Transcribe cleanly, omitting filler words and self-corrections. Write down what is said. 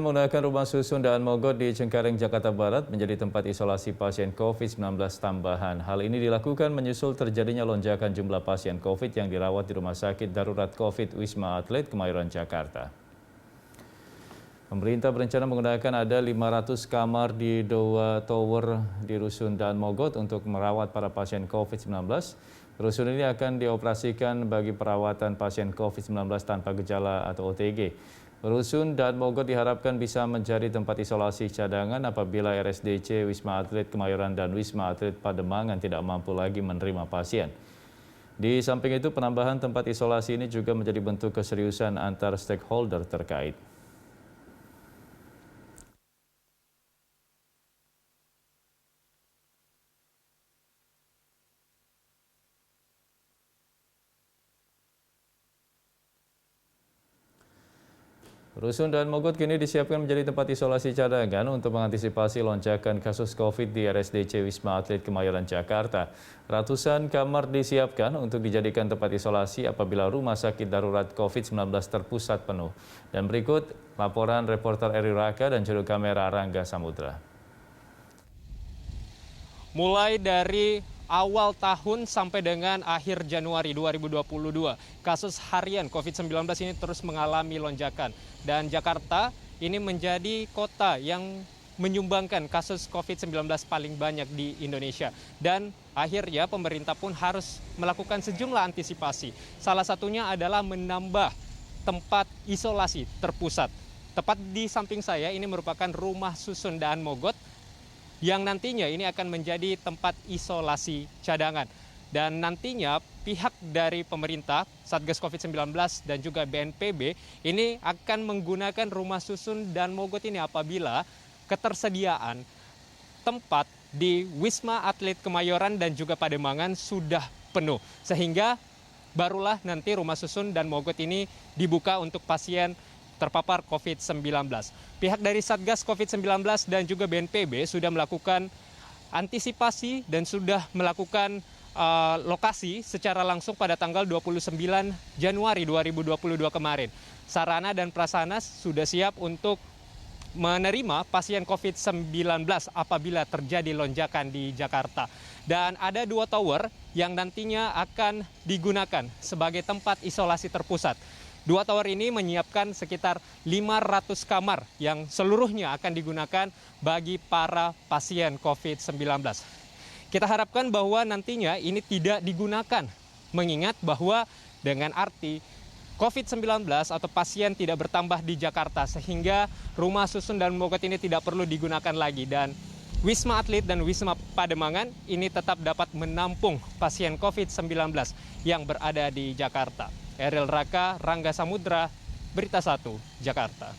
Menggunakan rumah susun Daan Mogot di Cengkareng, Jakarta Barat menjadi tempat isolasi pasien COVID-19 tambahan. Hal ini dilakukan menyusul terjadinya lonjakan jumlah pasien COVID yang dirawat di Rumah Sakit Darurat COVID Wisma Atlet Kemayoran, Jakarta. Pemerintah berencana menggunakan ada 500 kamar di Dowa Tower di Rusun Daan Mogot untuk merawat para pasien COVID-19. Rusun ini akan dioperasikan bagi perawatan pasien COVID-19 tanpa gejala atau OTG. Rusun Daan Mogot diharapkan bisa menjadi tempat isolasi cadangan apabila RSDC Wisma Atlet Kemayoran dan Wisma Atlet Pademangan tidak mampu lagi menerima pasien. Di samping itu, penambahan tempat isolasi ini juga menjadi bentuk keseriusan antar stakeholder terkait. Rusun Daan Mogot kini disiapkan menjadi tempat isolasi cadangan untuk mengantisipasi lonjakan kasus COVID di RSDC Wisma Atlet Kemayoran, Jakarta. Ratusan kamar disiapkan untuk dijadikan tempat isolasi apabila rumah sakit darurat COVID-19 terpusat penuh. Dan berikut laporan reporter Eri Raka dan juru kamera Rangga Samudra. Mulai dari awal tahun sampai dengan akhir Januari 2022, kasus harian COVID-19 ini terus mengalami lonjakan. Dan Jakarta ini menjadi kota yang menyumbangkan kasus COVID-19 paling banyak di Indonesia. Dan akhirnya pemerintah pun harus melakukan sejumlah antisipasi. Salah satunya adalah menambah tempat isolasi terpusat. Tepat di samping saya ini merupakan rumah susun Daan Mogot, yang nantinya ini akan menjadi tempat isolasi cadangan. Dan nantinya pihak dari pemerintah, Satgas COVID-19 dan juga BNPB ini akan menggunakan rumah susun Daan Mogot ini apabila ketersediaan tempat di Wisma Atlet Kemayoran dan juga Pademangan sudah penuh. Sehingga barulah nanti rumah susun Daan Mogot ini dibuka untuk pasien terpapar COVID-19. Pihak dari Satgas COVID-19 dan juga BNPB sudah melakukan antisipasi dan sudah melakukan lokasi secara langsung pada tanggal 29 Januari 2022 kemarin. Sarana dan prasarana sudah siap untuk menerima pasien COVID-19 apabila terjadi lonjakan di Jakarta. Dan ada 2 tower yang nantinya akan digunakan sebagai tempat isolasi terpusat. 2 tower ini menyiapkan sekitar 500 kamar yang seluruhnya akan digunakan bagi para pasien COVID-19. Kita harapkan bahwa nantinya ini tidak digunakan, mengingat bahwa dengan arti COVID-19 atau pasien tidak bertambah di Jakarta, sehingga rumah susun Daan Mogot ini tidak perlu digunakan lagi. Dan Wisma Atlet dan Wisma Pademangan ini tetap dapat menampung pasien COVID-19 yang berada di Jakarta. Eril Raka, Rangga Samudra, Berita 1, Jakarta.